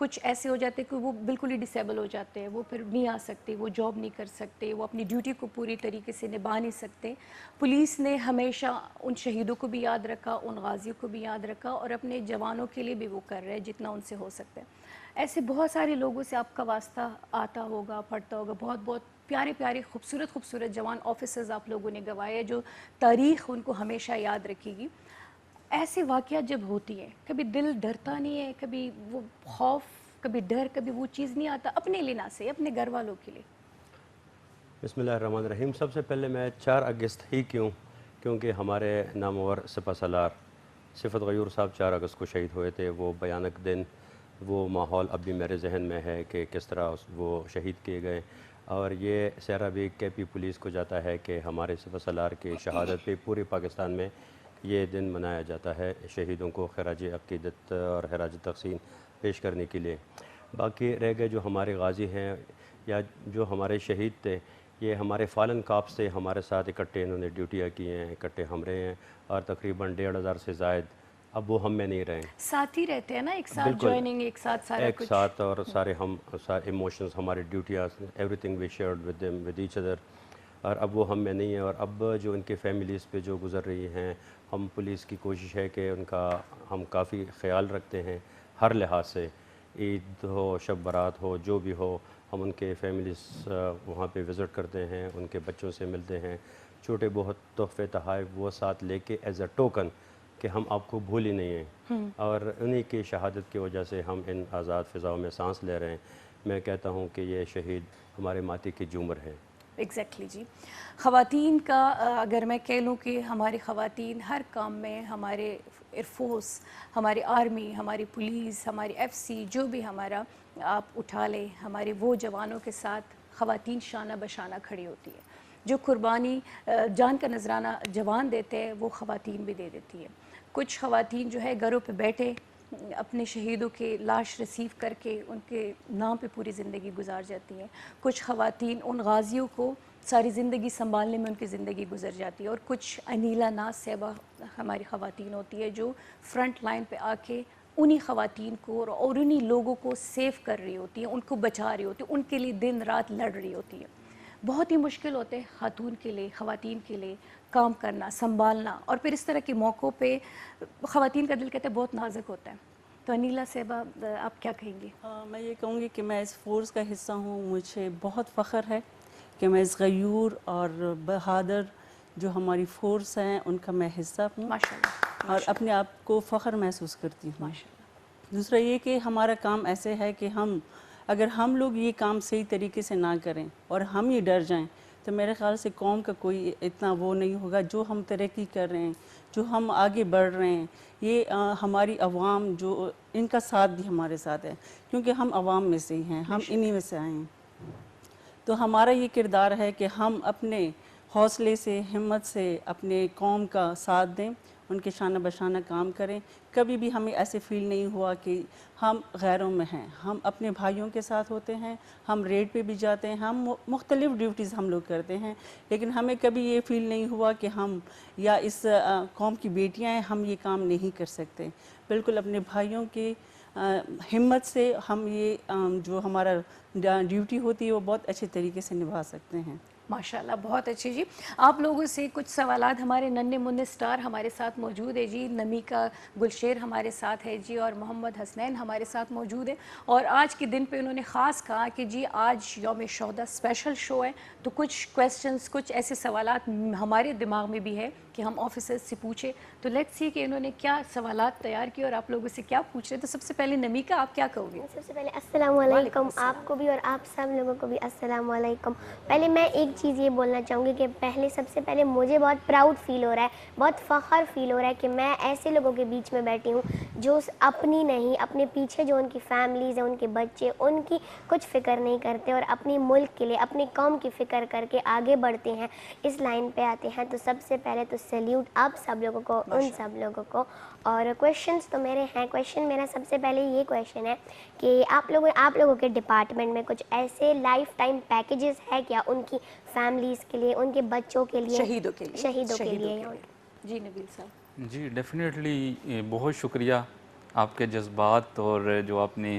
کچھ ایسے ہو جاتے کہ وہ بالکل ہی ڈسیبل ہو جاتے ہیں, وہ پھر نہیں آ سکتے, وہ جاب نہیں کر سکتے, وہ اپنی ڈیوٹی کو پوری طریقے سے نبھا نہیں سکتے. پولیس نے ہمیشہ ان شہیدوں کو بھی یاد رکھا, ان غازیوں کو بھی یاد رکھا, اور اپنے جوانوں کے لیے بھی وہ کر رہے ہیں جتنا ان سے ہو سکتا ہے. ایسے بہت سارے لوگوں سے آپ کا واسطہ آتا ہوگا, پڑھتا ہوگا, بہت بہت پیارے پیارے خوبصورت خوبصورت جوان آفیسرز آپ لوگوں نے گوائے جو تاریخ ان کو ہمیشہ یاد رکھے گی. ایسے واقعات جب ہوتی ہیں کبھی دل ڈرتا نہیں ہے, کبھی وہ خوف, کبھی ڈر, کبھی وہ چیز نہیں آتا اپنے لیے نہ سے اپنے گھر والوں کے لیے؟ بسم اللہ الرحمن الرحیم. سب سے پہلے میں 4 اگست ہی کیونکہ ہمارے نامور سپہ سالار صفت غیور صاحب 4 اگست کو شہید ہوئے تھے. وہ بھیانک دن, وہ ماحول اب بھی میرے ذہن میں ہے کہ کس طرح وہ شہید کیے گئے. اور یہ سہرا بھی کے پی پولیس کو جاتا ہے کہ ہمارے سپہ سالار کی شہادت پہ پورے پاکستان میں یہ دن منایا جاتا ہے, شہیدوں کو خراج عقیدت اور خراج تحسین پیش کرنے کے لیے. باقی رہ گئے جو ہمارے غازی ہیں یا جو ہمارے شہید تھے, یہ ہمارے فالن کاپس سے ہمارے ساتھ اکٹھے انہوں نے ڈیوٹیاں کی ہیں, اکٹھے ہم رہے ہیں, اور تقریباً 1,500 سے زائد اب وہ ہم میں نہیں رہے. ساتھ ہی رہتے ہیں نا, ایک ساتھ جوائننگ, ایک ساتھ سارا ایک کچھ ساتھ, اور سارے ہم ایموشنز, ہماری ڈیوٹیاں, everything we shared with them with each other. اور اب وہ ہم میں نہیں ہیں. اور اب جو ان کے فیملیز پہ جو گزر رہی ہیں, ہم پولیس کی کوشش ہے کہ ان کا ہم کافی خیال رکھتے ہیں ہر لحاظ سے. عید ہو, شب برات ہو, جو بھی ہو, ہم ان کے فیملیز وہاں پہ وزٹ کرتے ہیں, ان کے بچوں سے ملتے ہیں, چھوٹے بہت تحفے تحائف وہ ساتھ لے کے ایز اے ٹوکن کہ ہم آپ کو بھول ہی نہیں ہیں. اور انہی کی شہادت کی وجہ سے ہم ان آزاد فضاؤں میں سانس لے رہے ہیں. میں کہتا ہوں کہ یہ شہید ہمارے ماتی کی جومر ہے. ایگزیکٹلی جی. خواتین کا اگر میں کہہ لوں کہ ہماری خواتین ہر کام میں, ہمارے ایئر فورس, ہماری آرمی, ہماری پولیس, ہماری ایف سی, جو بھی ہمارا آپ اٹھا لیں, ہمارے وہ جوانوں کے ساتھ خواتین شانہ بشانہ کھڑی ہوتی ہے. جو قربانی جان کا نذرانہ جوان دیتے ہیں وہ خواتین بھی دے دیتی ہے. کچھ خواتین جو ہے گھروں پہ بیٹھے اپنے شہیدوں کے لاش ریسیو کر کے ان کے نام پہ پوری زندگی گزار جاتی ہیں. کچھ خواتین ان غازیوں کو ساری زندگی سنبھالنے میں ان کی زندگی گزر جاتی ہے. اور کچھ انیلا ناز صاحبہ ہماری خواتین ہوتی ہے جو فرنٹ لائن پہ آ کے انہی خواتین کو اور انہی لوگوں کو سیو کر رہی ہوتی ہیں, ان کو بچا رہی ہوتی ہے, ان کے لیے دن رات لڑ رہی ہوتی ہے. بہت ہی مشکل ہوتے ہیں خاتون کے لیے, خواتین کے لیے کام کرنا, سنبھالنا. اور پھر اس طرح کے موقعوں پہ خواتین کا دل کہتے ہیں بہت نازک ہوتا ہے. تو انیلا صاحبہ آپ کیا کہیں گی؟ میں یہ کہوں گی کہ میں اس فورس کا حصہ ہوں. مجھے بہت فخر ہے کہ میں اس غیور اور بہادر جو ہماری فورس ہیں ان کا میں حصہ ہوں, ماشاءاللہ, اور اپنے آپ کو فخر محسوس کرتی ہوں. دوسرا یہ کہ ہمارا کام ایسے ہے کہ اگر ہم لوگ یہ کام صحیح طریقے سے نہ کریں اور ہم یہ ڈر جائیں تو میرے خیال سے قوم کا کوئی اتنا وہ نہیں ہوگا. جو ہم ترقی کر رہے ہیں, جو ہم آگے بڑھ رہے ہیں, یہ ہماری عوام جو ان کا ساتھ بھی ہمارے ساتھ ہے, کیونکہ ہم عوام میں سے ہی ہیں, ہم انہی میں سے آئے ہیں. تو ہمارا یہ کردار ہے کہ ہم اپنے حوصلے سے, ہمت سے اپنے قوم کا ساتھ دیں, ان کے شانہ بشانہ کام کریں. کبھی بھی ہمیں ایسے فیل نہیں ہوا کہ ہم غیروں میں ہیں. ہم اپنے بھائیوں کے ساتھ ہوتے ہیں, ہم ریڈ پہ بھی جاتے ہیں, ہم مختلف ڈیوٹیز ہم لوگ کرتے ہیں, لیکن ہمیں کبھی یہ فیل نہیں ہوا کہ ہم یا اس قوم کی بیٹیاں ہیں ہم یہ کام نہیں کر سکتے. بالکل اپنے بھائیوں کی ہمت سے ہم یہ جو ہمارا ڈیوٹی ہوتی ہے وہ بہت اچھے طریقے سے نبھا سکتے ہیں. ماشاءاللہ, بہت اچھی جی. آپ لوگوں سے کچھ سوالات, ہمارے ننھے منھے سٹار ہمارے ساتھ موجود ہے جی. نمیکا گلشیر ہمارے ساتھ ہے جی, اور محمد حسنین ہمارے ساتھ موجود ہے. اور آج کے دن پہ انہوں نے خاص کہا کہ جی آج یوم شہداء اسپیشل شو ہے, تو کچھ کویسچنز, کچھ ایسے سوالات ہمارے دماغ میں بھی ہے کہ ہم آفیسرز سے پوچھیں. تو لیٹس سی کہ انہوں نے کیا سوالات تیار کیے اور آپ لوگوں سے کیا پوچھ رہے ہیں. تو سب سے پہلے نمیکا آپ کیا کہو گے؟ سب سے پہلے السلام علیکم آپ کو بھی, اور آپ سب لوگوں کو بھی السلام علیکم. پہلے میں ایک چیز یہ بولنا چاہوں گی کہ سب سے پہلے مجھے بہت پراؤڈ فیل ہو رہا ہے, بہت فخر فیل ہو رہا ہے کہ میں ایسے لوگوں کے بیچ میں بیٹھی ہوں جو اپنی نہیں, اپنے پیچھے جو ان کی فیملیز ہیں, ان کے بچے, ان کی کچھ فکر نہیں کرتے اور اپنی ملک کے لیے, اپنی قوم کی فکر کر کے آگے بڑھتے ہیں, اس لائن پہ آتے ہیں. تو سب سے پہلے تو سیلیوٹ آپ سب لوگوں کو, ان سب لوگوں کو. اور کویشچنس تو میرے ہیں. کویشچن میرا سب سے پہلے یہ کویشچن ہے کہ آپ لوگوں کے ڈپارٹمنٹ میں کچھ ایسے لائف ٹائم پیکیجز ہے کیا ان کی فیملیز کے لیے, ان کے بچوں کے لیے, شہیدوں کے لیے. جی نبیل صاحب. جی ڈیفینیٹلی, بہت شکریہ آپ کے جذبات اور جو آپ نے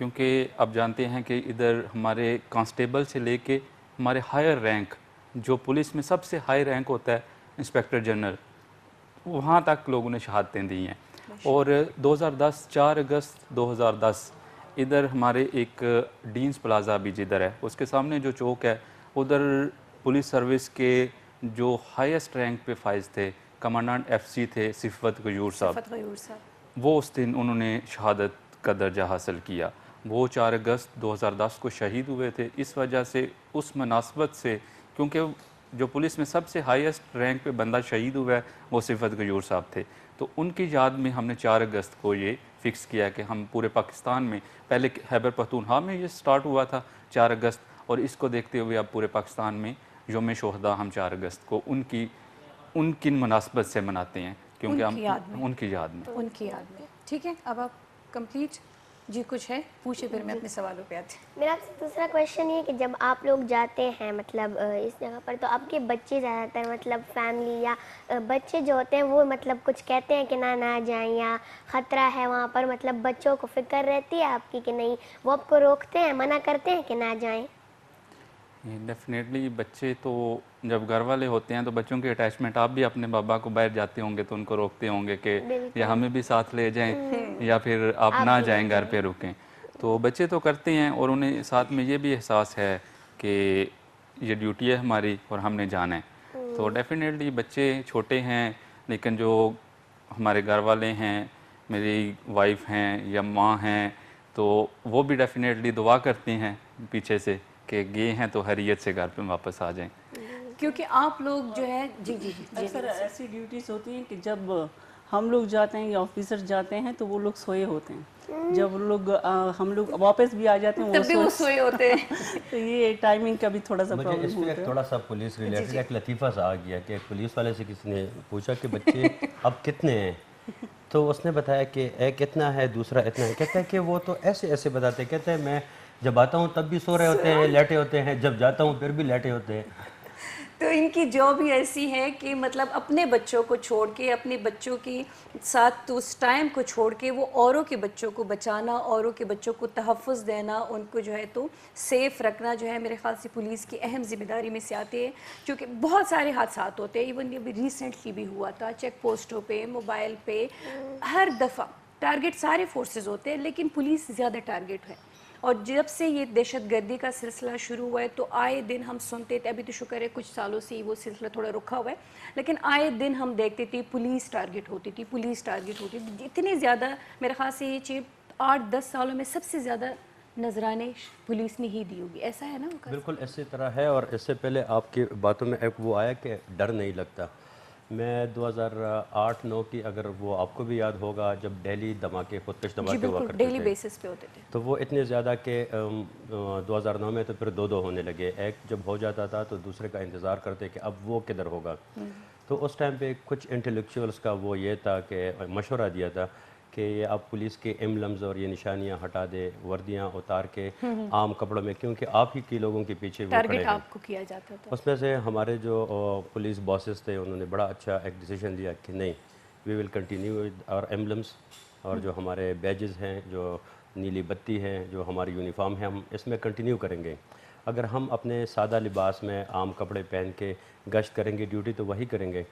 کیونکہ اب جانتے ہیں کہ ادھر ہمارے کانسٹیبل سے لے کے ہمارے ہائر رینک، جو پولیس میں سب سے ہائی رینک ہوتا ہے انسپیکٹر جنرل، وہاں تک لوگوں نے شہادتیں دی ہیں. اور 2010 4 اگست 2010 ادھر ہمارے ایک ڈینز پلازا بھی جدھر ہے، اس کے سامنے جو چوک ہے ادھر پولیس سروس کے جو ہائیسٹ رینک پہ فائز تھے، کمانڈنٹ ایف سی تھے صفوت غیور صاحب، وہ اس دن انہوں نے شہادت کا درجہ حاصل کیا. وہ 4 اگست 2010 کو شہید ہوئے تھے. اس وجہ سے اس مناسبت سے، کیونکہ جو پولیس میں سب سے ہائیسٹ رینک پہ بندہ شہید ہوا ہے وہ صفوت غیور صاحب تھے، تو ان کی یاد میں ہم نے 4 اگست کو یہ فکس کیا کہ ہم پورے پاکستان میں، پہلے خیبر پختونخوا میں یہ سٹارٹ ہوا تھا 4 اگست، اور اس کو دیکھتے ہوئے اب پورے پاکستان میں یوم شہداء ہم 4 اگست کو ان کی مناسبت سے مناتے ہیں، کیونکہ ہم ان کی یاد میں. ٹھیک ہے، اب آپ کمپلیٹ جی کچھ ہے پوچھے، پھر میں اپنے سوالوں پہ آتی ہوں. میرا آپ سے دوسرا کویشچن یہ ہے کہ جب آپ لوگ جاتے ہیں مطلب اس جگہ پر، تو آپ کے بچے زیادہ تر مطلب فیملی یا بچے جو ہوتے ہیں وہ مطلب کچھ کہتے ہیں کہ نہ جائیں یا خطرہ ہے وہاں پر، مطلب بچوں کو فکر رہتی ہے آپ کی کہ نہیں، وہ آپ کو روکتے ہیں، منع کرتے ہیں کہ نہ جائیں؟ ڈیفینیٹلی بچے تو جب گھر والے ہوتے ہیں تو بچوں کی اٹیچمنٹ، آپ بھی اپنے بابا کو باہر جاتے ہوں گے تو ان کو روکتے ہوں گے کہ یا ہمیں بھی ساتھ لے جائیں یا پھر آپ نہ جائیں، گھر پہ رکیں. تو بچے تو کرتے ہیں، اور انہیں ساتھ میں یہ بھی احساس ہے کہ یہ ڈیوٹی ہے ہماری اور ہم نے جانا ہے. تو ڈیفینیٹلی بچے چھوٹے ہیں، لیکن جو ہمارے گھر والے ہیں، میری وائف ہیں یا ماں ہیں، تو وہ بھی ڈیفینیٹلی دعا کرتے ہیں پیچھے سے کہ گئے ہیں تو حریت سے گھر پہ واپس آ جائیں. کیونکہ آپ لوگ جو ہے جی اکثر ایسی ڈیوٹیز ہوتی ہیں کہ جب ہم لوگ جاتے ہیں یا آفیسر جاتے ہیں تو وہ لوگ سوئے ہوتے ہیں، جب ہم لوگ واپس بھی آ جاتے ہیں تب بھی وہ سوئے ہوتے ہیں. تو یہ ٹائمنگ کا بھی تھوڑا سا مجھے پرابلم اس میں ہوتا ایک ہے. تھوڑا سا پولیس ریلیٹڈ ایک لطیفہ سا آ گیا کہ ایک پولیس والے سے کسی نے پوچھا کہ بچے اب کتنے ہیں، تو اس نے بتایا کہ ایک اتنا ہے، دوسرا اتنا ہے. کہتا ہے کہ وہ تو ایسے بتاتے، کہتے ہیں میں جب آتا ہوں تب بھی سو رہے ہوتے ہیں، لیٹے ہوتے ہیں، جب جاتا ہوں پھر بھی لیٹے ہوتے ہیں. تو ان کی جاب ہی ایسی ہے کہ مطلب اپنے بچوں کو چھوڑ کے، اپنے بچوں کے ساتھ تو اس ٹائم کو چھوڑ کے وہ اوروں کے بچوں کو بچانا، اوروں کے بچوں کو تحفظ دینا، ان کو جو ہے تو سیف رکھنا جو ہے میرے خیال سے پولیس کی اہم ذمہ داری میں سے آتے ہیں. کیونکہ بہت سارے حادثات ہوتے ہیں، ایون ابھی ریسنٹلی بھی ہوا تھا، چیک پوسٹوں پہ، موبائل پہ، ہر دفعہ ٹارگٹ سارے فورسز ہوتے ہیں لیکن پولیس زیادہ ٹارگٹ ہے. اور جب سے یہ دہشت گردی کا سلسلہ شروع ہوا ہے تو آئے دن ہم سنتے تھے، ابھی تو شکر ہے کچھ سالوں سے وہ سلسلہ تھوڑا رکھا ہوا ہے، لیکن آئے دن ہم دیکھتے تھے پولیس ٹارگٹ ہوتی تھی، پولیس ٹارگٹ ہوتی تھی. اتنی زیادہ میرے خیال سے یہ 8-10 سالوں میں سب سے زیادہ نذرانے پولیس نے ہی دی ہوگی، ایسا ہے نا؟ بالکل اسی طرح ہے. اور اس سے پہلے آپ کی باتوں میں ایک وہ آیا کہ ڈر نہیں لگتا. میں 2008-9 کی، اگر وہ آپ کو بھی یاد ہوگا، جب دہلی دھماکے، خودکش دھماکے ہوا کرتے ڈیلی بیسس پہ ہوتے تھے، تو وہ اتنے زیادہ کہ 2009 میں تو پھر 2 ہونے لگے. ایک جب ہو جاتا تھا تو دوسرے کا انتظار کرتے کہ اب وہ کدھر ہوگا. تو اس ٹائم پہ کچھ انٹلیکچوئلس کا وہ یہ تھا کہ مشورہ دیا تھا کہ یہ آپ پولیس کے ایمبلمز اور یہ نشانیاں ہٹا دے، وردیاں اتار کے عام کپڑوں میں، کیونکہ آپ ہی کی لوگوں کے پیچھے وہ کھڑے ٹارگٹ ہیں. آپ کو کیا جاتا تھا. اس میں سے ہمارے جو پولیس باسز تھے انہوں نے بڑا اچھا ایک ڈیسیجن لیا کہ نہیں، وی ول کنٹینیو ود آور ایمبلمس، اور جو ہمارے بیجز ہیں، جو نیلی بتی ہے، جو ہماری یونیفارم ہے، ہم اس میں کنٹینیو کریں گے. اگر ہم اپنے سادہ لباس میں عام کپڑے پہن کے گشت کریں گے، ڈیوٹی تو وہی کریں گے،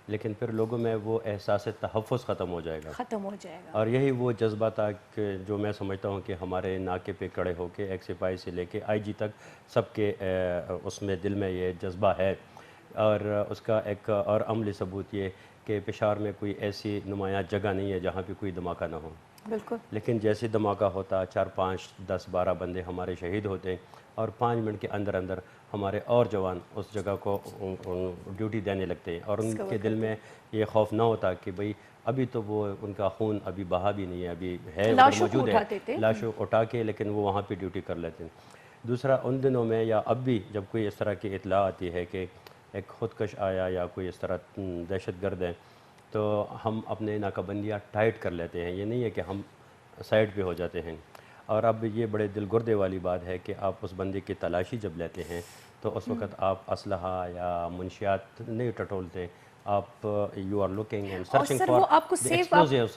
لیکن پھر لوگوں میں وہ احساس تحفظ ختم ہو جائے گا. اور یہی وہ جذبہ تھا کہ جو میں سمجھتا ہوں کہ ہمارے ناکے پہ کھڑے ہو کے ایک سپاہی سے لے کے آئی جی تک سب کے اس میں دل میں یہ جذبہ ہے. اور اس کا ایک اور عملی ثبوت یہ کہ پشاور میں کوئی ایسی نمایاں جگہ نہیں ہے جہاں پہ کوئی دھماکہ نہ ہو. بالکل. لیکن جیسے دھماکہ ہوتا 4, 5, 10, 12 بندے ہمارے شہید ہوتے ہیں، اور 5 منٹ کے اندر ہمارے اور جوان اس جگہ کو ڈیوٹی دینے لگتے ہیں، اور ان کے دل میں یہ خوف نہ ہوتا کہ بھئی ابھی تو وہ ان کا خون ابھی بہا بھی نہیں ہے، ابھی ہے، موجود ہے، لاشوں اٹھا کے، لیکن وہ وہاں پہ ڈیوٹی کر لیتے ہیں. دوسرا، ان دنوں میں یا اب بھی جب کوئی اس طرح کی اطلاع آتی ہے کہ ایک خودکش آیا یا کوئی اس طرح دہشت گرد ہے، تو ہم اپنے ناکہ بندیاں ٹائٹ کر لیتے ہیں. یہ نہیں ہے کہ ہم سائڈ پہ ہو جاتے ہیں. اور اب یہ بڑے دل گردے والی بات ہے کہ آپ اس بندے کی تلاشی جب لیتے ہیں تو اس وقت آپ اسلحہ یا منشیات نہیں ٹٹولتے، آپ you are looking and searching for the explosives.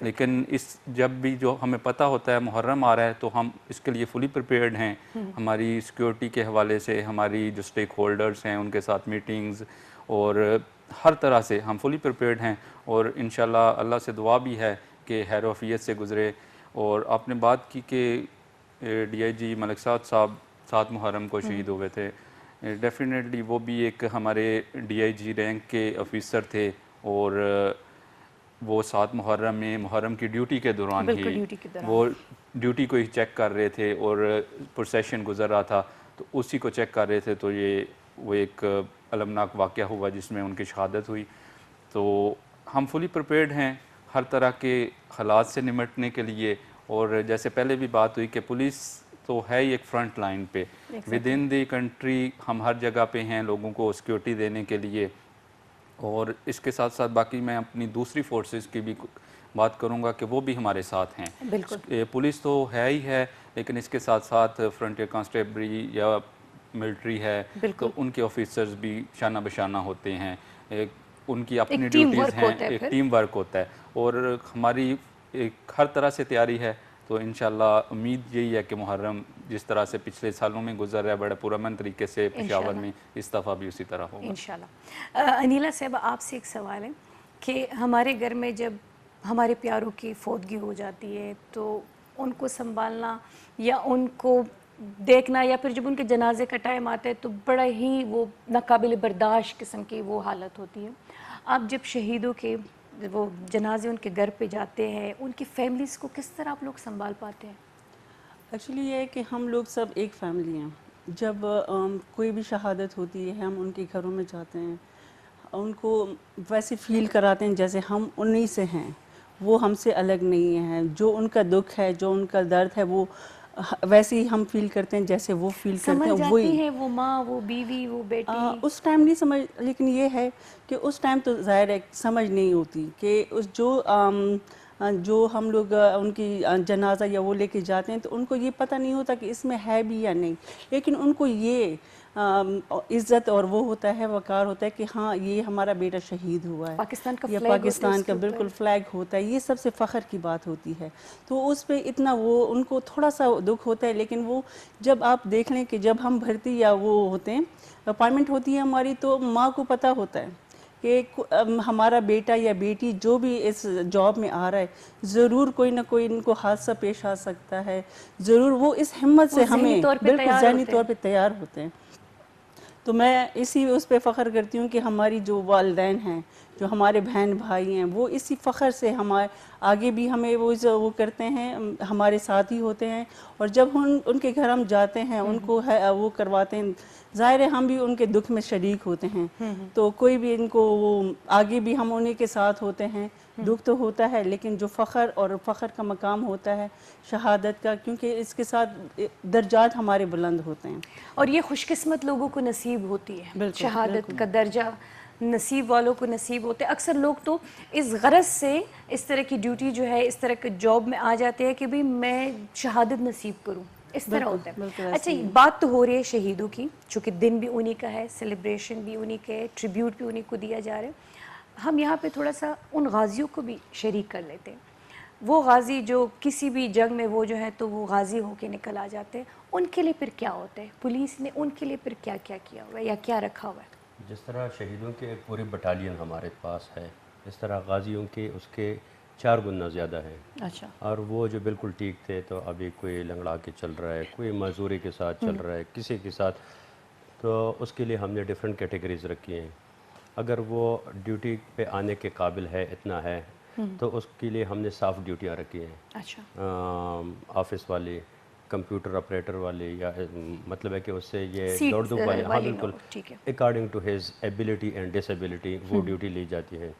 لیکن جب بھی جو ہمیں پتہ ہوتا ہے محرم آ رہا ہے تو ہم اس کے لیے فلی پریپیئرڈ ہیں. ہماری سیکیورٹی کے حوالے سے ہماری جو اسٹیک ہولڈرز ہیں ان کے ساتھ میٹنگز اور ہر طرح سے ہم فلی پریپیئرڈ ہیں, اور انشاءاللہ اللہ سے دعا بھی ہے کہ خیر و عافیت سے گزرے. اور آپ نے بات کی کہ ڈی آئی جی ملک سعد صاحب 7 محرم کو شہید ہوئے تھے. ڈیفینیٹلی وہ بھی ایک ہمارے ڈی آئی جی رینک کے آفیسر تھے, اور وہ 7 محرم میں محرم کی ڈیوٹی کے دوران ہی وہ ڈیوٹی کو ہی چیک کر رہے تھے اور پروسیشن گزر رہا تھا تو اسی کو چیک کر رہے تھے, تو وہ ایک المناک واقعہ ہوا جس میں ان کی شہادت ہوئی. تو ہم فلی پریپیئرڈ ہیں ہر طرح کے حالات سے نمٹنے کے لیے. اور جیسے پہلے بھی بات ہوئی کہ پولیس تو ہے ہی ایک فرنٹ لائن پہ, ود ان دی کنٹری ہم ہر جگہ پہ ہیں لوگوں کو سیکیورٹی دینے کے لیے. اور اس کے ساتھ ساتھ باقی میں اپنی دوسری فورسز کی بھی بات کروں گا کہ وہ بھی ہمارے ساتھ ہیں. بالکل پولیس تو ہے ہی ہے, لیکن اس کے ساتھ ساتھ فرنٹیئر کانسٹیبلری یا ملٹری ہے تو ان کے آفیسرز بھی شانہ بشانہ ہوتے ہیں, ان کی اپنی ڈیوٹیز ہیں, ایک ٹیم ورک ہوتا ہے. اور ہماری ایک ہر طرح سے تیاری ہے, تو انشاءاللہ امید یہی ہے کہ محرم جس طرح سے پچھلے سالوں میں گزر رہا ہے بڑے پرامن طریقے سے پشاور میں, اس دفعہ بھی اسی طرح ہوگا انشاءاللہ. انیلا صاحب آپ سے ایک سوال ہے کہ ہمارے گھر میں جب ہمارے پیاروں کی فوتگی ہو جاتی ہے تو ان کو سنبھالنا یا ان کو دیکھنا, یا پھر جب ان کے جنازے کا ٹائم آتا ہے تو بڑا ہی وہ ناقابل برداشت قسم کی وہ حالت ہوتی ہے. آپ جب شہیدوں کے وہ جنازے ان کے گھر پہ جاتے ہیں, ان کی فیملیز کو کس طرح آپ لوگ سنبھال پاتے ہیں؟ ایکچولی یہ ہے کہ ہم لوگ سب ایک فیملی ہیں. جب کوئی بھی شہادت ہوتی ہے ہم ان کے گھروں میں جاتے ہیں, ان کو ویسے فیل کراتے ہیں جیسے ہم انہی سے ہیں, وہ ہم سے الگ نہیں ہیں. جو ان کا دکھ ہے, جو ان کا درد ہے, وہ ویسے ہی ہم فیل کرتے ہیں جیسے وہ فیل کرتے ہیں. وہی ہیں وہ ماں, وہ بیوی, وہ بیٹی اس ٹائم نہیں سمجھ, لیکن یہ ہے کہ اس ٹائم تو ظاہر ہے سمجھ نہیں ہوتی کہ جو ہم لوگ ان کی جنازہ یا وہ لے کے جاتے ہیں تو ان کو یہ پتہ نہیں ہوتا کہ اس میں ہے بھی یا نہیں, لیکن ان کو یہ عزت اور وہ ہوتا ہے, وقار ہوتا ہے کہ ہاں یہ ہمارا بیٹا شہید ہوا ہے, پاکستان کا یا فلیگ پاکستان کا بالکل فلیگ ہوتا ہے. یہ سب سے فخر کی بات ہوتی ہے. تو اس پہ اتنا وہ ان کو تھوڑا سا دکھ ہوتا ہے, لیکن وہ جب آپ دیکھ لیں کہ جب ہم بھرتی یا وہ ہوتے ہیں اپائنمنٹ ہوتی ہے ہماری, تو ماں کو پتہ ہوتا ہے کہ ہمارا بیٹا یا بیٹی جو بھی اس جاب میں آ رہا ہے ضرور کوئی نہ کوئی ان کو حادثہ پیش آ سکتا ہے, ضرور وہ اس ہمت سے ہمیں بالکل ذہنی طور پہ تیار ہوتے ہیں. تو میں اسی اس پہ فخر کرتی ہوں کہ ہماری جو والدین ہیں, جو ہمارے بہن بھائی ہیں, وہ اسی فخر سے ہمارے آگے بھی ہمیں وہ کرتے ہیں, ہمارے ساتھ ہی ہوتے ہیں. اور جب ان کے گھر ہم جاتے ہیں ان کو وہ کرواتے ہیں, ظاہر ہے ہم بھی ان کے دکھ میں شریک ہوتے ہیں. تو کوئی بھی ان کو وہ آگے بھی ہم انہیں کے ساتھ ہوتے ہیں. دکھ تو ہوتا ہے, لیکن جو فخر اور فخر کا مقام ہوتا ہے شہادت کا, کیونکہ اس کے ساتھ درجات ہمارے بلند ہوتے ہیں. اور یہ خوش قسمت لوگوں کو نصیب ہوتی ہے, شہادت کا درجہ نصیب والوں کو نصیب ہوتے ہیں. اکثر لوگ تو اس غرض سے اس طرح کی ڈیوٹی جو ہے, اس طرح کے جاب میں آ جاتے ہیں کہ بھئی میں شہادت نصیب کروں, اس طرح ہوتا ہے. اچھا, بات تو ہو رہی ہے شہیدوں کی, چونکہ دن بھی انہی کا ہے, سیلیبریشن بھی انہی کے ہے, ٹریبیوٹ بھی انہی کو دیا جا رہا ہے. ہم یہاں پہ تھوڑا سا ان غازیوں کو بھی شریک کر لیتے ہیں. وہ غازی جو کسی بھی جنگ میں وہ جو ہے تو وہ غازی ہو کے نکل آ جاتے ہیں, ان کے لیے پھر کیا ہوتا ہے؟ پولیس نے ان کے لیے پھر کیا کیا کیا ہوا ہے یا کیا رکھا ہوا ہے؟ جس طرح شہیدوں کے ایک پوری بٹالین ہمارے پاس ہے, اس طرح غازیوں کے اس کے 4 گنا زیادہ ہیں. اچھا. اور وہ جو بالکل ٹھیک تھے تو ابھی کوئی لنگڑا کے چل رہا ہے, کوئی مزدوری کے ساتھ چل رہا ہے, کسی کے ساتھ, تو اس کے لیے ہم نے ڈیفرنٹ کیٹیگریز رکھی ہیں. اگر وہ ڈیوٹی پہ آنے کے قابل ہے, اتنا ہے, تو اس کے لیے ہم نے صاف ڈیوٹیاں رکھی ہیں. اچھا. آفس والی, کمپیوٹر آپریٹر والی, یا مطلب ہے کہ اس سے یہ دوڑ دھوپ والے, ہاں بالکل according to his ability and disability وہ ڈیوٹی لی جاتی ہے,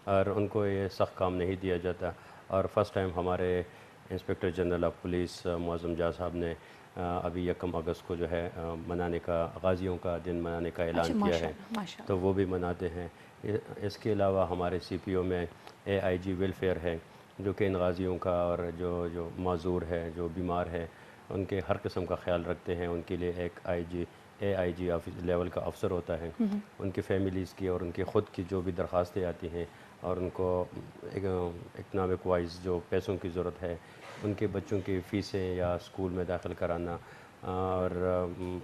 اور ان کو یہ سخت کام نہیں دیا جاتا. اور فرسٹ ٹائم ہمارے انسپکٹر جنرل آف پولیس معظم جا صاحب نے ابھی 1 اگست کو جو ہے منانے کا, غازیوں کا دن منانے کا اعلان کیا ہے, تو وہ بھی مناتے ہیں. اس کے علاوہ ہمارے سی پی او میں AIG ویلفیئر ہے, جو کہ ان غازیوں کا اور جو معذور ہے, جو بیمار ہے, ان کے ہر قسم کا خیال رکھتے ہیں. ان کے لیے ایک AIG لیول کا افسر ہوتا ہے, ان کی فیملیز کی اور ان کے خود کی جو بھی درخواستیں آتی ہیں اور ان کو اکنامک وائز جو پیسوں کی ضرورت ہے، ان کے بچوں کی فیسیں یا اسکول میں داخل کرانا اور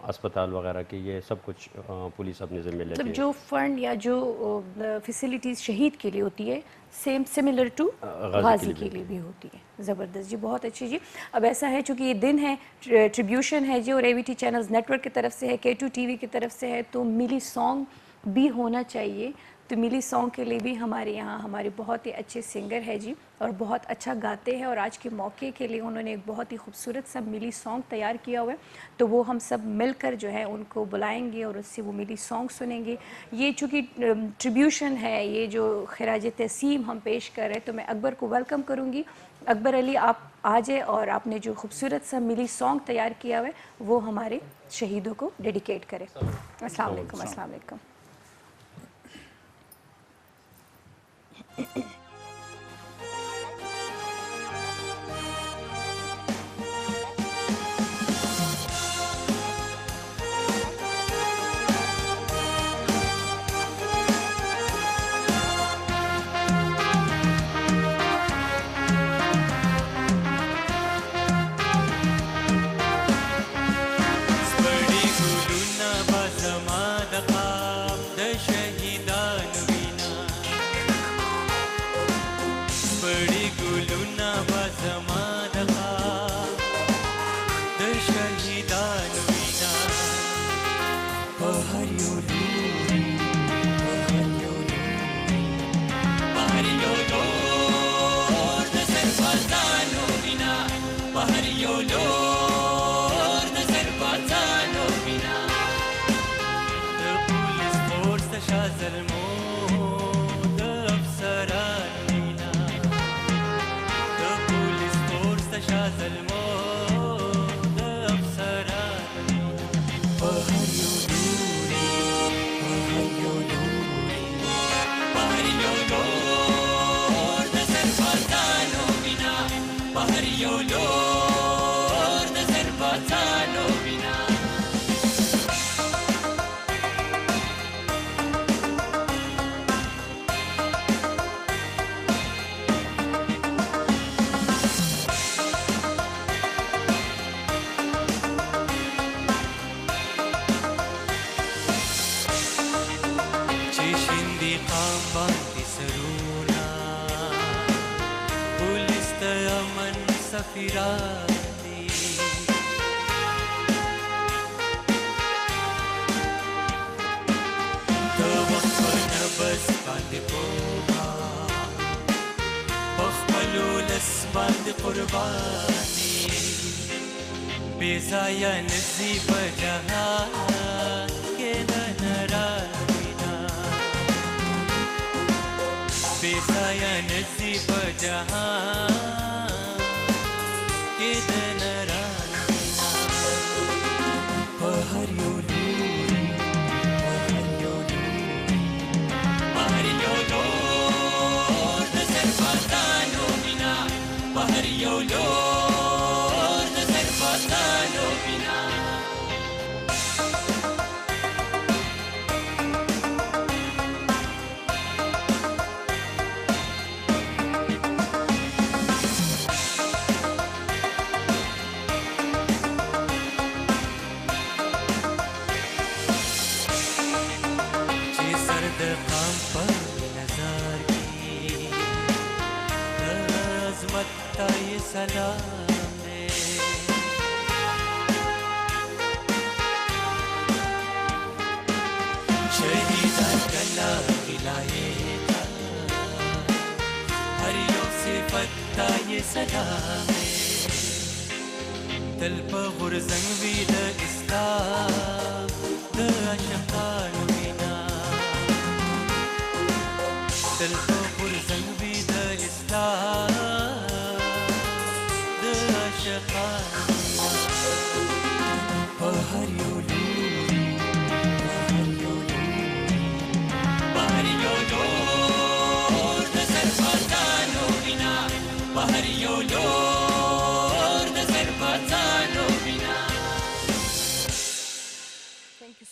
اسپتال وغیرہ کی، یہ سب کچھ پولیس اپنے ذمہ لیتی مطلب ہے. جو فنڈ یا جو فیسلٹیز شہید کے لیے ہوتی ہے سملر ٹو غازی کے لیے بھی ہوتی ہے. زبردست جی، بہت اچھی جی. اب ایسا ہے چونکہ یہ دن ہے، ٹریبیوشن ہے جی، اور A V T channels network کی طرف سے ہے، K2 ٹی وی کی طرف سے ہے، تو ملی سانگ بھی ہونا چاہیے. تو ملی سانگ کے لیے بھی ہمارے یہاں ہمارے بہت ہی اچھے سنگر ہے جی، اور بہت اچھا گاتے ہیں، اور آج کے موقع کے لیے انہوں نے ایک بہت ہی خوبصورت سا ملی سانگ تیار کیا ہوا ہے. تو وہ ہم سب مل کر جو ہے ان کو بلائیں گے اور اس سے وہ ملی سانگ سنیں گے. یہ چونکہ ٹریبیوشن ہے، یہ جو خراج تحسین ہم پیش کر رہے ہیں، تو میں اکبر کو ویلکم کروں گی. اکبر علی، آپ آ جائیں اور آپ نے جو خوبصورت سا ملی سانگ تیار کیا ہوا ہے وہ ہمارے شہیدوں کو ڈیڈیکیٹ کریں. السلام علیکم. السلام علیکم.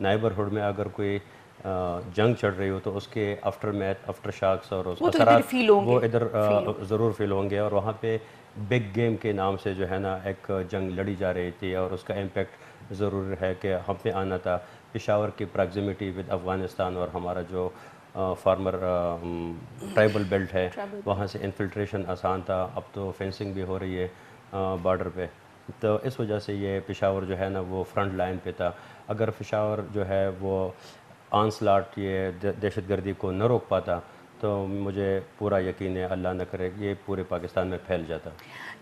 نیبرہڈ میں اگر کوئی جنگ چڑھ رہی ہو تو اس کے آفٹر میتھ آفٹر شاکس اور اس وہ تو اثرات ادھر feel ہوں گے. وہ ادھر ضرور فیل ہوں گے. اور وہاں پہ بگ گیم کے نام سے جو ہے نا ایک جنگ لڑی جا رہی تھی اور اس کا امپیکٹ ضرور ہے کہ ہم پہ آنا تھا. پشاور کی پراکزیمیٹی ود افغانستان اور ہمارا جو فارمر ٹرائبل بیلٹ ہے وہاں سے انفلٹریشن آسان تھا. اب تو فینسنگ بھی ہو رہی ہے بارڈر پہ, تو اس وجہ سے یہ پشاور جو ہے نا وہ فرنٹ لائن پہ تھا. اگر پشاور جو ہے وہ آنسلاٹ یہ دہشت گردی کو نہ روک پاتا تو مجھے پورا یقین ہے اللہ نہ کرے یہ پورے پاکستان میں پھیل جاتا.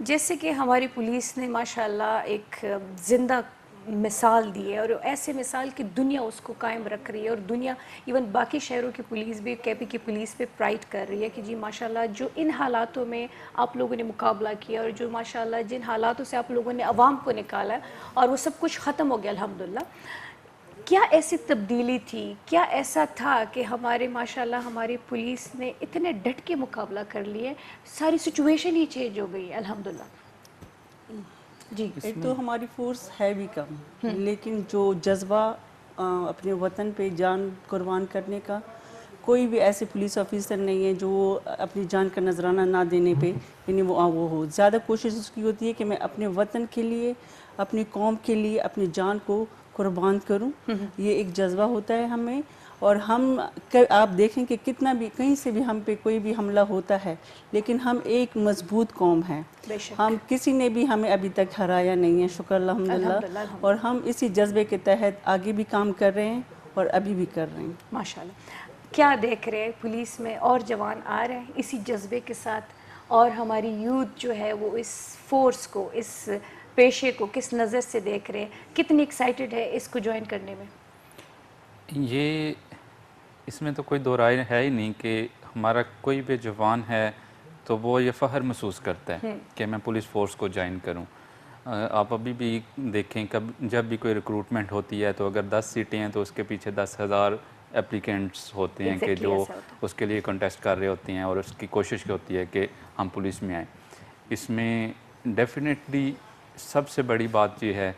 جیسے کہ ہماری پولیس نے ماشاءاللہ ایک زندہ مثال دی ہے اور ایسے مثال کی دنیا اس کو قائم رکھ رہی ہے, اور دنیا ایون باقی شہروں کی پولیس بھی کے پی کی پولیس پہ پرائڈ کر رہی ہے کہ جی ماشاءاللہ جو ان حالاتوں میں آپ لوگوں نے مقابلہ کیا اور جو ماشاءاللہ جن حالاتوں سے آپ لوگوں نے عوام کو نکالا ہے اور وہ سب کچھ ختم ہو گیا الحمدللہ. کیا ایسی تبدیلی تھی, کیا ایسا تھا کہ ہمارے ماشاءاللہ ہماری پولیس نے اتنے ڈٹ کے مقابلہ کر لیے, ساری سچویشن ہی چینج ہو گئی الحمدللہ؟ جی ایک تو ہماری فورس ہے بھی کم, لیکن جو جذبہ اپنے وطن پہ جان قربان کرنے کا, کوئی بھی ایسے پولیس آفیسر نہیں ہے جو اپنی جان کا نذرانہ نہ دینے پہ یعنی وہ ہو. زیادہ کوشش اس کی ہوتی ہے کہ میں اپنے وطن کے لیے, اپنی قوم کے لیے اپنی جان کو قربان کروں. یہ ایک جذبہ ہوتا ہے ہمیں. اور ہم آپ دیکھیں کہ کتنا بھی کہیں سے بھی ہم پہ کوئی بھی حملہ ہوتا ہے لیکن ہم ایک مضبوط قوم ہیں. ہم کسی نے بھی ہمیں ابھی تک ہرایا نہیں ہے, شکر الحمدللہ. اور ہم اسی جذبے کے تحت آگے بھی کام کر رہے ہیں اور ابھی بھی کر رہے ہیں ماشاءاللہ. کیا دیکھ رہے ہیں پولیس میں اور جوان آ رہے ہیں اسی جذبے کے ساتھ, اور ہماری یوتھ جو ہے وہ اس فورس کو, اس پیشے کو کس نظر سے دیکھ رہے ہیں, کتنی ایکسائٹڈ ہے اس کو جوائن کرنے میں؟ یہ اس میں تو کوئی دو رائے ہے ہی نہیں کہ ہمارا کوئی بھی جوان ہے تو وہ یہ فخر محسوس کرتا ہے کہ میں پولیس فورس کو جوائن کروں. آپ ابھی بھی دیکھیں جب بھی کوئی ریکروٹمنٹ ہوتی ہے تو اگر 10 سیٹیں ہیں تو اس کے پیچھے 10,000 اپلیکینٹس ہوتے ہیں کہ جو اس کے لیے کنٹیسٹ کر رہے ہوتے ہیں اور اس کی کوشش ہوتی ہے کہ ہم پولیس میں آئیں. اس میں ڈیفینیٹلی سب سے بڑی بات یہ ہے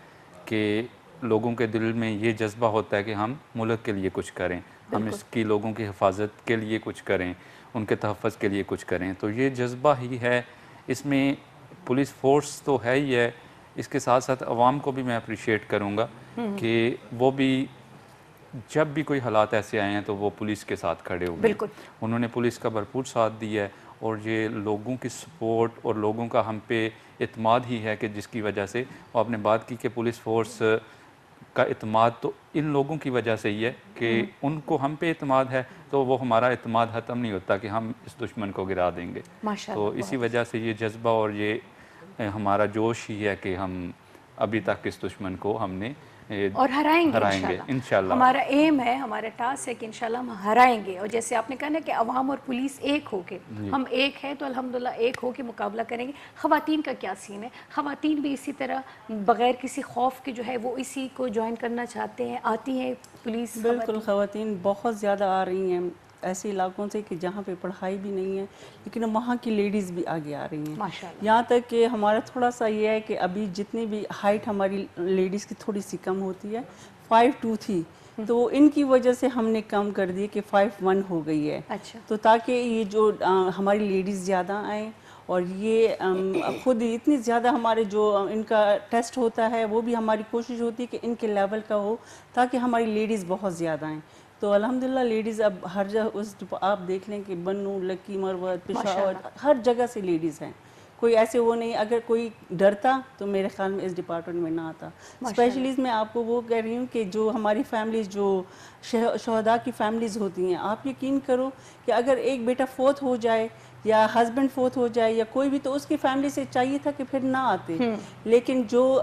کہ لوگوں کے دل میں یہ جذبہ ہوتا ہے کہ ہم ملک کے لیے کچھ کریں, ہم اس کی لوگوں کی حفاظت کے لیے کچھ کریں, ان کے تحفظ کے لیے کچھ کریں. تو یہ جذبہ ہی ہے اس میں. پولیس فورس تو ہے ہی ہے, اس کے ساتھ ساتھ عوام کو بھی میں اپریشیٹ کروں گا کہ وہ بھی جب بھی کوئی حالات ایسے آئے ہیں تو وہ پولیس کے ساتھ کھڑے ہوئے ہیں. انہوں نے پولیس کا بھرپور ساتھ دیا ہے اور یہ لوگوں کی سپورٹ اور لوگوں کا ہم پہ اعتماد ہی ہے کہ جس کی وجہ سے وہ آپ نے بات کی کہ پولیس فورس کا اعتماد تو ان لوگوں کی وجہ سے ہی ہے کہ ان کو ہم پہ اعتماد ہے تو وہ ہمارا اعتماد ختم نہیں ہوتا کہ ہم اس دشمن کو گرا دیں گے. تو اسی وجہ سے یہ جذبہ اور یہ ہمارا جوش ہی ہے کہ ہم ابھی تک اس دشمن کو ہم نے اور ہرائیں گے انشاءاللہ. ہمارا ایم ہے, ہمارا ٹاسک ہے کہ انشاءاللہ ہم ہرائیں گے. اور جیسے آپ نے کہا نا کہ عوام اور پولیس ایک ہو کے, ہم ایک ہیں تو الحمدللہ ایک ہو کے مقابلہ کریں گے. خواتین کا کیا سین ہے؟ خواتین بھی اسی طرح بغیر کسی خوف کے جو ہے وہ اسی کو جوائن کرنا چاہتے ہیں, آتی ہیں پولیس؟ بالکل, خواتین بہت زیادہ آ رہی ہیں ایسے علاقوں سے کہ جہاں پہ پڑھائی بھی نہیں ہے لیکن وہاں کی لیڈیز بھی آگے آ رہی ہیں. یہاں تک کہ ہمارا تھوڑا سا یہ ہے کہ ابھی جتنی بھی ہائٹ ہماری لیڈیز کی تھوڑی سی کم ہوتی ہے, 5'2" تھی تو ان کی وجہ سے ہم نے کم کر دی کہ 5'1" ہو گئی ہے. تو تاکہ یہ جو ہماری لیڈیز زیادہ آئیں اور یہ خود اتنی زیادہ ہمارے جو ان کا ٹیسٹ ہوتا ہے وہ بھی ہماری کوشش ہوتی ہے کہ ان کے لیول کا ہو تاکہ ہماری لیڈیز بہت زیادہ آئیں. تو الحمدللہ لیڈیز اب ہر جگہ آپ دیکھ لیں کہ بنو, لکی, مروت, پشاور, ہر جگہ سے لیڈیز ہیں. کوئی ایسے وہ نہیں, اگر کوئی ڈرتا تو میرے خیال میں اس ڈپارٹمنٹ میں نہ آتا. اسپیشلی میں آپ کو وہ کہہ رہی ہوں کہ جو ہماری فیملیز, جو شہداء کی فیملیز ہوتی ہیں, آپ یقین کرو کہ اگر ایک بیٹا فوت ہو جائے یا ہسبینڈ فوت ہو جائے یا کوئی بھی, تو اس کی فیملی سے چاہیے تھا کہ پھر نہ آتے. لیکن جو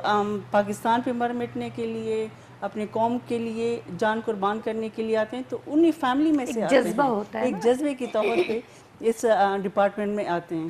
پاکستان پہ مر مٹنے کے لیے, اپنے قوم کے لیے جان قربان کرنے کے لیے آتے ہیں تو انہی فیملی میں سے آتے ہیں, ایک جذبے کے طور پہ اس ڈپارٹمنٹ میں آتے ہیں.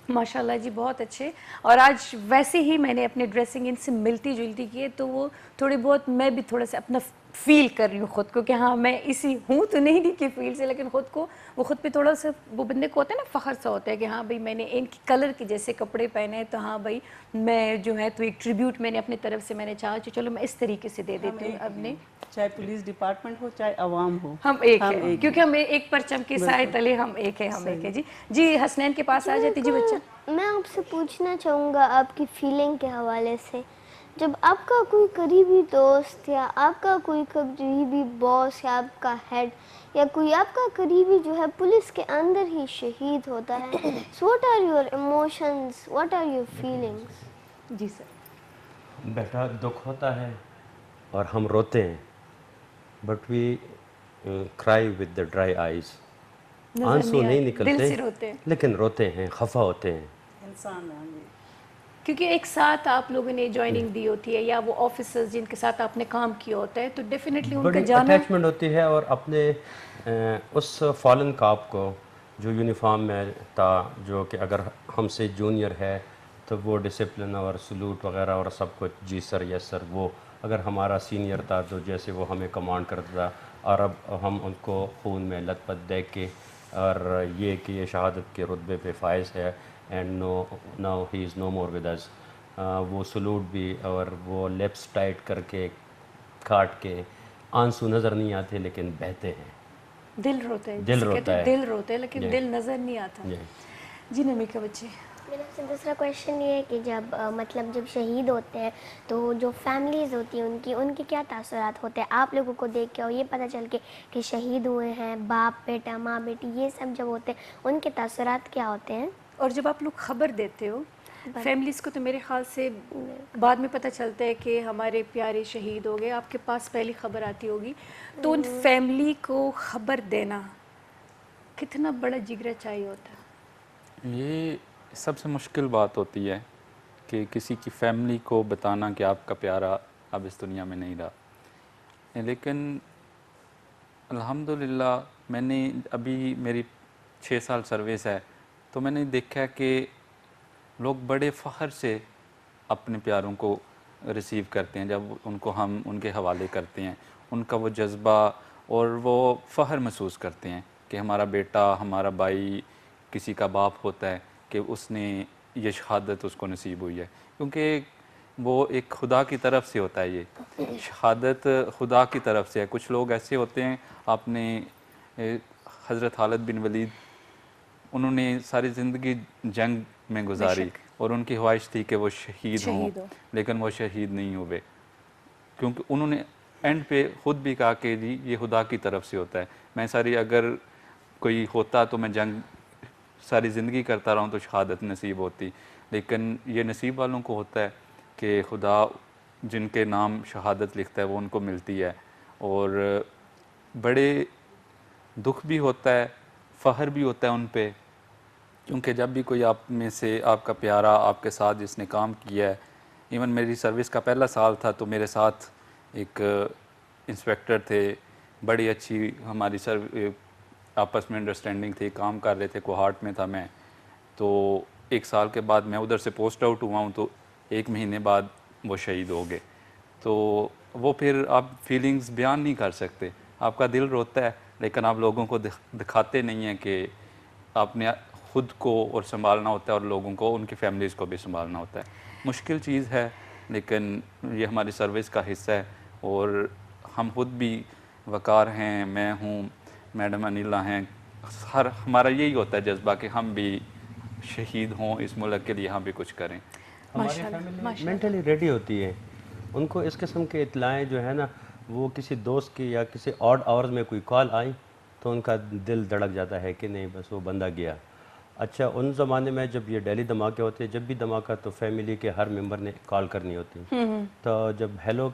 ماشاءاللہ جی, بہت اچھے. اور آج ویسے ہی میں نے اپنے ڈریسنگ ان سے ملتی جلتی کی ہے تو وہ تھوڑی بہت میں بھی تھوڑا سا اپنا فیل کر رہی ہوں خود کو کہ ہاں میں اسی ہوں تو نہیں کہ فیلڈ سے، لیکن خود کو وہ خود پہ تھوڑا سا وہ بندے کو ہوتا ہے نا فخر سا ہوتا ہے کہ ہاں بھائی میں نے ان کی کلر کے جیسے کپڑے پہنے ہیں، تو ہاں بھائی میں جو ہے تو ایک ٹریبیوٹ میں نے اپنی طرف سے میں نے چاہا کہ چلو میں اس طریقے سے دے دیتی ہوں اپنے. چاہے پولیس ڈپارٹمنٹ ہو چاہے عوام ہو، ہم ایک ہیں کیونکہ ہم ایک پرچم کے سائے تلے ہم ایک ہیں، ہم ایک ہیں. جی حسنین کے پاس آ جاتی. جی بچہ میں آپ سے پوچھنا چاہوں گا آپ کی فیلنگ کے حوالے سے، جب آپ کا کوئی قریبی دوست یا آپ کا کوئی قریبی باس یا آپ کا ہیڈ یا کوئی آپ کا قریبی جو ہے پولیس کے اندر ہی شہید ہوتا ہے، what are your emotions, what are your feelings? جی سر. بیٹا دکھ ہوتا ہے اور ہم روتے ہیں، بٹ وی کرائی ود دا ڈرائی آئیز. آنسو نہیں دل نکلتے سے روتے ہیں لیکن روتے ہیں، خفا ہوتے ہیں. انسان ہیں یہ. کیونکہ ایک ساتھ آپ لوگوں نے جوائننگ دی ہوتی ہے یا وہ آفیسرز جن کے ساتھ آپ نے کام کیا ہوتا ہے، تو ڈیفینیٹلی ان کا بڑی جانا اٹیچمنٹ ہوتی ہے. اور اپنے اس فالن کاپ کو جو یونیفارم میں تھا، جو کہ اگر ہم سے جونیئر ہے تو وہ ڈسپلن اور سلوٹ وغیرہ اور سب کچھ جی سر یس سر، وہ اگر ہمارا سینئر تھا تو جیسے وہ ہمیں کمانڈ کرتا تھا، اور اب ہم ان کو خون میں لت پت دیکھ کے اور یہ کہ یہ شہادت کے رتبے پہ فائز ہے and know he is know more with us, وہ سلوٹ بھی اور وہ لپس ٹائٹ کر کے کاٹ کے، آنسو نظر نہیں آتے لیکن بہتے ہیں. دل روتا ہے، دل جسے کہتے روتا ہیں ہے. دل روتا ہے لیکن دل نظر نہیں آتا. جی. جی نمی کا بچے. میرا آپ سے دوسرا کویشچن یہ ہے کہ جب شہید ہوتے ہیں تو جو فیملیز ہوتی ہیں ان کے کیا تاثرات ہوتے ہیں آپ لوگوں کو دیکھ کے، اور یہ پتہ چل کے کہ شہید ہوئے ہیں، باپ بیٹا ماں بیٹی یہ سب جب ہوتے ہیں ان کے تاثرات کیا ہوتے ہیں؟ اور جب آپ لوگ خبر دیتے ہو فیملیز کو، تو میرے خیال سے بعد میں پتہ چلتا ہے کہ ہمارے پیارے شہید ہو گئے، آپ کے پاس پہلی خبر آتی ہوگی، تو ان فیملی کو خبر دینا کتنا بڑا جگرا چاہیے ہوتا ہے. یہ سب سے مشکل بات ہوتی ہے کہ کسی کی فیملی کو بتانا کہ آپ کا پیارا اب اس دنیا میں نہیں رہا. لیکن الحمدللہ میں نے ابھی میری 6 سال سروس ہے، تو میں نے دیکھا کہ لوگ بڑے فخر سے اپنے پیاروں کو ریسیو کرتے ہیں. جب ان کو ہم ان کے حوالے کرتے ہیں، ان کا وہ جذبہ اور وہ فخر محسوس کرتے ہیں کہ ہمارا بیٹا، ہمارا بھائی، کسی کا باپ ہوتا ہے کہ اس نے یہ شہادت اس کو نصیب ہوئی ہے. کیونکہ وہ ایک خدا کی طرف سے ہوتا ہے، یہ شہادت خدا کی طرف سے ہے. کچھ لوگ ایسے ہوتے ہیں، آپ نے حضرت خالد بن ولید، انہوں نے ساری زندگی جنگ میں گزاری اور ان کی خواہش تھی کہ وہ شہید ہوں، لیکن وہ شہید نہیں ہوئے، کیونکہ انہوں نے اینڈ پہ خود بھی کہا کہ جی یہ خدا کی طرف سے ہوتا ہے. میں اگر کوئی ہوتا تو میں جنگ ساری زندگی کرتا رہا ہوں تو شہادت نصیب ہوتی. لیکن یہ نصیب والوں کو ہوتا ہے کہ خدا جن کے نام شہادت لکھتا ہے وہ ان کو ملتی ہے. اور بڑے دکھ بھی ہوتا ہے، فخر بھی ہوتا ہے ان پہ، کیونکہ جب بھی کوئی آپ میں سے آپ کا پیارا آپ کے ساتھ جس نے کام کیا ہے، ایون میری سروس کا پہلا سال تھا تو میرے ساتھ ایک انسپیکٹر تھے، بڑی اچھی ہماری آپس میں انڈرسٹینڈنگ تھی، کام کر رہے تھے. کوہاٹ میں تھا میں، تو 1 سال کے بعد میں ادھر سے پوسٹ آؤٹ ہوا ہوں، تو 1 مہینے بعد وہ شہید ہو گئے. تو وہ پھر آپ فیلنگز بیان نہیں کر سکتے، آپ کا دل روتا ہے لیکن آپ لوگوں کو دکھاتے نہیں ہیں کہ آپ نے خود کو اور سنبھالنا ہوتا ہے اور لوگوں کو، ان کی فیملیز کو بھی سنبھالنا ہوتا ہے. مشکل چیز ہے لیکن یہ ہماری سروس کا حصہ ہے. اور ہم خود بھی وقار ہیں، میں ہوں، میڈم انیلہ ہیں، ہمارا یہی ہوتا ہے جذبہ کہ ہم بھی شہید ہوں، اس ملک کے لیے ہم بھی کچھ کریں. ہماری فیملی مینٹلی ریڈی ہوتی ہے. ان کو اس قسم کے اطلاعیں جو ہے نا، وہ کسی دوست کی یا کسی آڈ آورز میں کوئی کال آئی تو ان کا دل دھڑک جاتا ہے کہ نہیں بس وہ بندہ گیا. اچھا ان زمانے میں جب یہ ڈیلی دھماکے ہوتے، جب بھی دھماکہ تو فیملی کے ہر ممبر نے کال کرنی ہوتی. تو جب ہیلو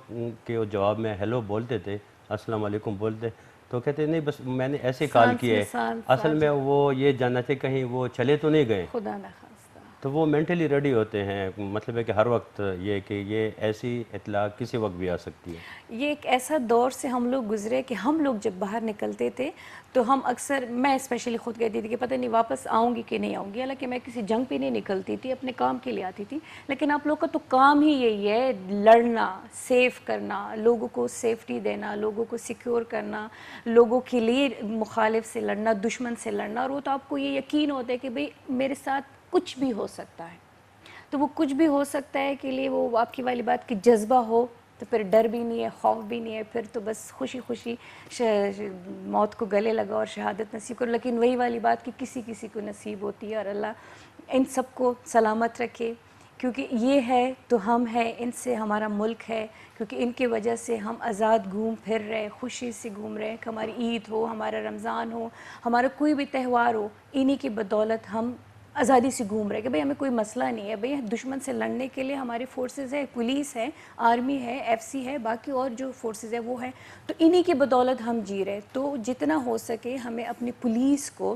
کے جواب میں ہیلو بولتے تھے، السلام علیکم بولتے، تو کہتے نہیں بس میں نے ایسے کال کی ہے، اصل میں وہ یہ جاننا تھے کہیں وہ چلے تو نہیں گئے. خدا نہ خواستہ. تو وہ مینٹلی ریڈی ہوتے ہیں، مطلب ہے کہ ہر وقت یہ کہ یہ ایسی اطلاع کسی وقت بھی آ سکتی ہے۔ یہ ایک ایسا دور سے ہم لوگ گزرے کہ ہم لوگ جب باہر نکلتے تھے تو ہم اکثر، میں اسپیشلی خود کہتی تھی کہ پتہ نہیں واپس آؤں گی کہ نہیں آؤں گی، حالانکہ میں کسی جنگ پہ نہیں نکلتی تھی، اپنے کام کے لیے آتی تھی، لیکن آپ لوگ کا تو کام ہی یہی ہے، لڑنا، سیف کرنا، لوگوں کو سیفٹی دینا، لوگوں کو سیکیور کرنا، لوگوں کے لیے مخالف سے لڑنا، دشمن سے لڑنا، اور وہ تو آپ کو یہ یقین ہوتا ہے کہ بھئی میرے ساتھ کچھ بھی ہو سکتا ہے، تو وہ کچھ بھی ہو سکتا ہے کے لیے وہ آپ کی والی بات کی جذبہ ہو تو پھر ڈر بھی نہیں ہے، خوف بھی نہیں ہے، پھر تو بس خوشی خوشی موت کو گلے لگا اور شہادت نصیب کرو، لیکن وہی والی بات کہ کسی کسی کو نصیب ہوتی ہے، اور اللہ ان سب کو سلامت رکھے، کیونکہ یہ ہے تو ہم ہے، ان سے ہمارا ملک ہے، کیونکہ ان کی وجہ سے ہم آزاد گھوم پھر رہے، خوشی سے گھوم رہے، کہ ہماری عید ہو، ہمارا رمضان ہو، ہمارا کوئی بھی تہوار ہو، انہی کی بدولت ہم آزادی سے گھوم رہے کہ بھئی ہمیں کوئی مسئلہ نہیں ہے، بھئی دشمن سے لڑنے کے لیے ہماری فورسز ہے، پولیس ہے، آرمی ہے، ایف سی ہے، باقی اور جو فورسز ہے وہ ہے، تو انہی کی بدولت ہم جی رہے، تو جتنا ہو سکے ہمیں اپنی پولیس کو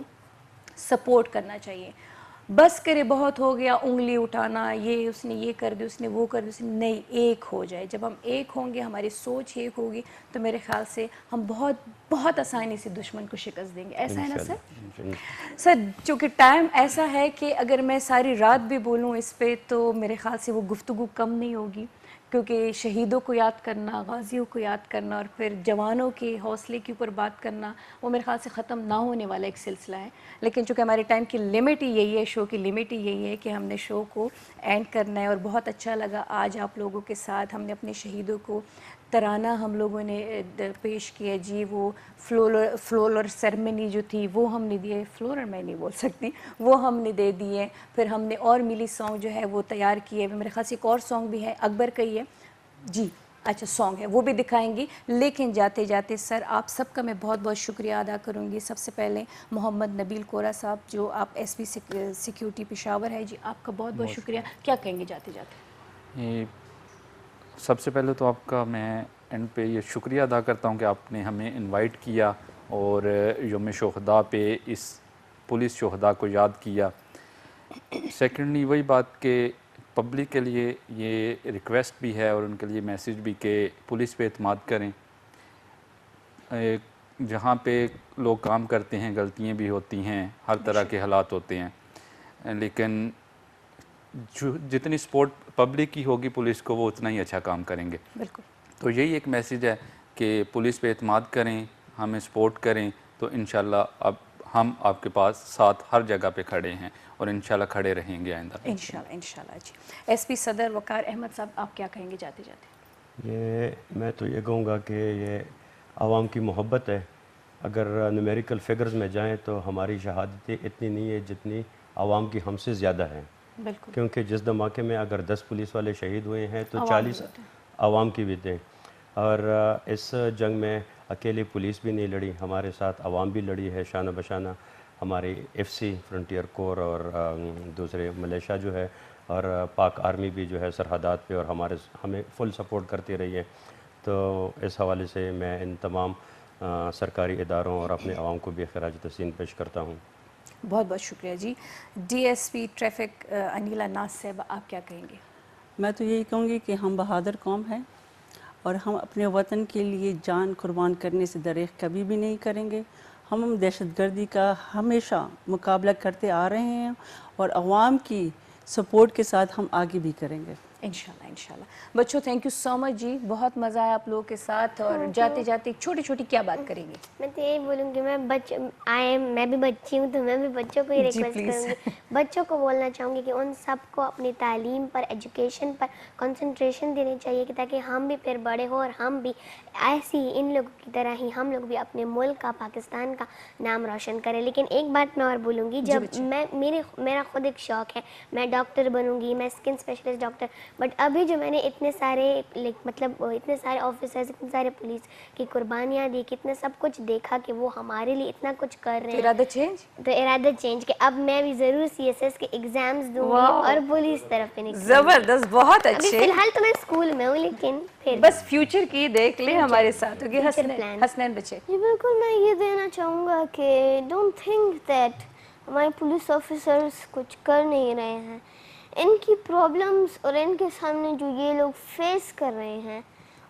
سپورٹ کرنا چاہیے، بس کرے بہت ہو گیا انگلی اٹھانا، یہ اس نے یہ کر دی، اس نے وہ کر دی، اس نے نہیں، ایک ہو جائے، جب ہم ایک ہوں گے، ہماری سوچ ایک ہوگی تو میرے خیال سے ہم بہت بہت آسانی سے دشمن کو شکست دیں گے، ایسا ہے نا سر؟ سر چونکہ ٹائم ایسا ہے کہ اگر میں ساری رات بھی بولوں اس پہ تو میرے خیال سے وہ گفتگو کم نہیں ہوگی، کیونکہ شہیدوں کو یاد کرنا، غازیوں کو یاد کرنا، اور پھر جوانوں کے حوصلے کے اوپر بات کرنا، وہ میرے خیال سے ختم نہ ہونے والا ایک سلسلہ ہے، لیکن چونکہ ہمارے ٹائم کی لمٹ ہی یہی ہے، شو کی لمٹ ہی یہی ہے کہ ہم نے شو کو اینڈ کرنا ہے، اور بہت اچھا لگا آج آپ لوگوں کے ساتھ ہم نے اپنے شہیدوں کو ترانہ ہم لوگوں نے پیش کیا جی، وہ فلورل سیرمنی جو تھی وہ ہم نے دیے، فلورل میں نہیں بول سکتی، وہ ہم نے دے دیے، پھر ہم نے اور ملی سانگ جو ہے وہ تیار کیے، میرے خیال سے ایک اور سانگ بھی ہے اکبر کا ہی ہے جی، اچھا سانگ ہے وہ بھی دکھائیں گی، لیکن جاتے جاتے سر آپ سب کا میں بہت بہت شکریہ ادا کروں گی، سب سے پہلے محمد نبیل کورا صاحب جو آپ ایس پی سیکیورٹی پشاور ہے، جی آپ کا بہت بہت شکریہ، کیا کہیں گے جاتے جاتے؟ سب سے پہلے تو آپ کا میں اینڈ پہ یہ شکریہ ادا کرتا ہوں کہ آپ نے ہمیں انوائٹ کیا اور یوم شہداء پہ اس پولیس شہداء کو یاد کیا۔ سیکنڈلی وہی بات کہ پبلک کے لیے یہ ریکویسٹ بھی ہے اور ان کے لیے میسیج بھی کہ پولیس پہ اعتماد کریں، جہاں پہ لوگ کام کرتے ہیں غلطیاں بھی ہوتی ہیں، ہر طرح کے حالات ہوتے ہیں، لیکن جتنی سپورٹ پبلک کی ہوگی پولیس کو وہ اتنا ہی اچھا کام کریں گے۔ بالکل، تو یہی ایک میسیج ہے کہ پولیس پہ اعتماد کریں، ہمیں سپورٹ کریں، تو انشاءاللہ اب ہم آپ کے پاس ساتھ ہر جگہ پہ کھڑے ہیں اور انشاءاللہ کھڑے رہیں گے آئندہ۔ انشاءاللہ جی۔ ایس پی صدر وقار احمد صاحب آپ کیا کہیں گے جاتے جاتے؟ میں تو یہ کہوں گا کہ یہ عوام کی محبت ہے، اگر نومیریکل فگرز میں جائیں تو ہماری شہادتیں اتنی نہیں ہے جتنی عوام کی ہم سے زیادہ ہیں، بالکل، کیونکہ جس دھماکے میں اگر 10 پولیس والے شہید ہوئے ہیں تو 40 عوام کی بھی تھیں، اور اس جنگ میں اکیلی پولیس بھی نہیں لڑی، ہمارے ساتھ عوام بھی لڑی ہے شانہ بشانہ، ہماری ایف سی فرنٹیئر کور اور دوسرے ملیشیا جو ہے، اور پاک آرمی بھی جو ہے سرحدات پہ اور ہمیں فل سپورٹ کرتی رہی ہے، تو اس حوالے سے میں ان تمام سرکاری اداروں اور اپنے عوام کو بھی خراج تحسین پیش کرتا ہوں۔ بہت بہت شکریہ جی۔ D S P traffic Aneela ناز صاحب آپ کیا کہیں گے؟ میں تو یہی کہوں گی کہ ہم بہادر قوم ہیں اور ہم اپنے وطن کے لیے جان قربان کرنے سے دریغ کبھی بھی نہیں کریں گے، ہم دہشت گردی کا ہمیشہ مقابلہ کرتے آ رہے ہیں اور عوام کی سپورٹ کے ساتھ ہم آگے بھی کریں گے انشاءاللہ۔ بچوں تھینک یو سو مچ جی، بہت مزہ آیا آپ لوگوں کے ساتھ، اور جاتے جاتے چھوٹی چھوٹی کیا بات کریں گے؟ میں تو یہی بولوں گی، میں بھی بچی ہوں تو میں بھی بچوں کو ہی ریکویسٹ کروں گی، بچوں کو بولنا چاہوں گی کہ ان سب کو اپنی تعلیم پر، ایجوکیشن پر کنسنٹریشن دینی چاہیے کہ تاکہ ہم بھی پھر بڑے ہوں اور ہم بھی ایسی ان لوگوں کی طرح ہی ہم لوگ بھی اپنے ملک کا، پاکستان کا نام روشن کریں۔ لیکن ایک بات میں اور بولوں گی، جب میرا خود ایک شوق ہے، میں ڈاکٹر بنوں گی، میں اسکن اسپیشلسٹ ڈاکٹر، بٹ ابھی جو میں نے اتنے سارے اتنے سارے آفیسرز، اتنے سارے پولیس کی قربانیاں دی، کتنے سب کچھ دیکھا کہ وہ ہمارے لیے اتنا کچھ کر رہے ہیں، تو ارادہ چینج کہ اب میں بھی ضرور سی ایس ایس کے ایگزامز دوں گی اور پولیس طرف پہ نکلوں گی۔ زبردست، بہت ابھی اچھے، فی الحال تو میں اسکول میں ہوں، لیکن پھر بس فیوچر کی دیکھ لیں ہمارے ساتھ ہوگی۔ حسنین بچے جی بالکل، میں یہ دینا چاہوں گا کہ ڈونٹ تھنک دیٹ ہمارے پولیس آفیسرز کچھ کر نہیں رہے ہیں، ان کی پرابلمس اور ان کے سامنے جو یہ لوگ فیس کر رہے ہیں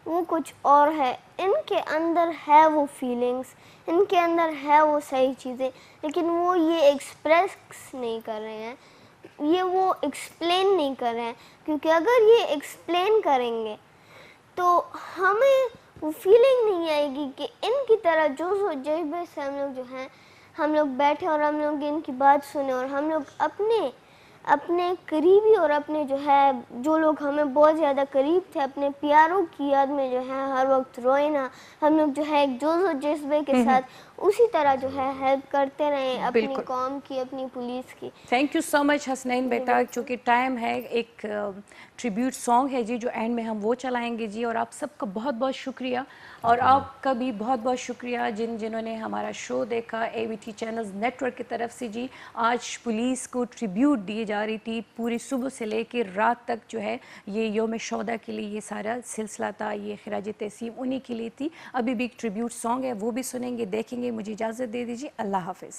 وہ کچھ اور ہے. ان کے اندر ہے وہ فیلنگس, ان کے اندر ہے وہ صحیح چیزیں, لیکن وہ یہ ایکسپریس نہیں کر رہے ہیں, یہ وہ ایکسپلین نہیں کر رہے ہیں. کیونکہ اگر یہ ایکسپلین کریں گے تو ہمیں وہ فیلنگ نہیں آئے گی کہ ان کی طرح جو جذبے سے ہم لوگ جو ہیں, ہم لوگ بیٹھے اور ہم لوگ ان کی بات سنیں, اور ہم لوگ اپنے قریبی اور اپنے جو ہے جو لوگ ہمیں بہت زیادہ قریب تھے اپنے پیاروں کی یاد میں جو ہے ہر وقت روئے نا, ہم لوگ جو ہے ایک جوش و جذبے کے ساتھ اسی طرح جو ہے ہیلپ کرتے رہیں اپنی قوم کی, اپنی پولیس کی. تھینک یو سو مچ حسنین بیٹا. چونکہ ٹائم ہے, ایک ٹریبیوٹ سانگ ہے جی جو اینڈ میں ہم وہ چلائیں گے جی, اور آپ سب کا بہت بہت شکریہ, اور آپ کا بھی بہت بہت شکریہ جنہوں نے ہمارا شو دیکھا AVT چینلز نیٹ ورک کی طرف سے. جی آج پولیس کو ٹریبیوٹ دی جا رہی تھی, پوری صبح سے لے کے رات تک جو ہے یہ یوم شہداء کے لیے یہ سارا سلسلہ تھا, یہ خراج تحسین انہی کے لیے تھی. ابھی بھی ایک ٹریبیوٹ سانگ ہے وہ بھی سنیں گے, دیکھیں گے. مجھے اجازت دے دیجیے, اللہ حافظ.